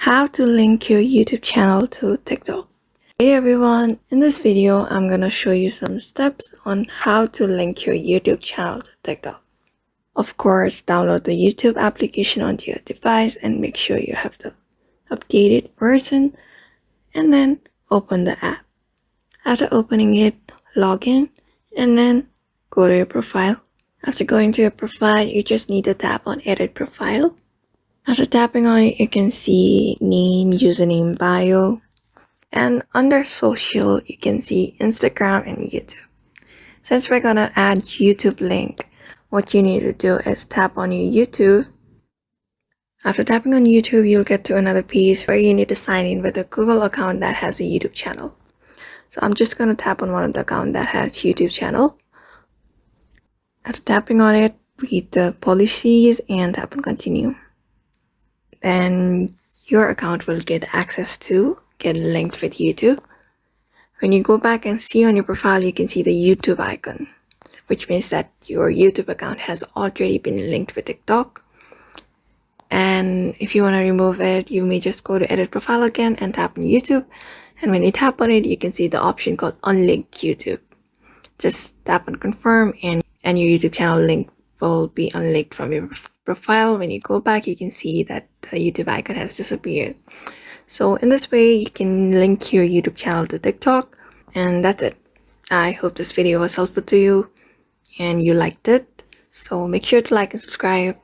How to link your YouTube channel to TikTok. Hey everyone, in this video I'm gonna show you some steps on how to link your YouTube channel to TikTok. Of course, download the YouTube application onto your device and make sure you have the updated version, and then open the app. After opening it, log in and then go to your profile. After going to your profile, you just need to tap on edit profile. After tapping on it, you can see name, username, bio, and under social, you can see Instagram and YouTube. Since we're gonna add YouTube link, what you need to do is tap on your YouTube. After tapping on YouTube, you'll get to another page where you need to sign in with a Google account that has a YouTube channel. So I'm just gonna tap on one of the account that has YouTube channel. After tapping on it, read the policies and tap on continue. Then your account will get linked with YouTube. When you go back and see on your profile, you can see the YouTube icon, which means that your YouTube account has already been linked with TikTok. And if you want to remove it, you may just go to edit profile again and tap on YouTube. And when you tap on it, you can see the option called unlink YouTube. Just tap on confirm and your YouTube channel link will be unlinked from your profile. When you go back, you can see that the YouTube icon has disappeared. So in this way, you can link your YouTube channel to TikTok, and that's it. I hope this video was helpful to you and you liked it. So make sure to like and subscribe.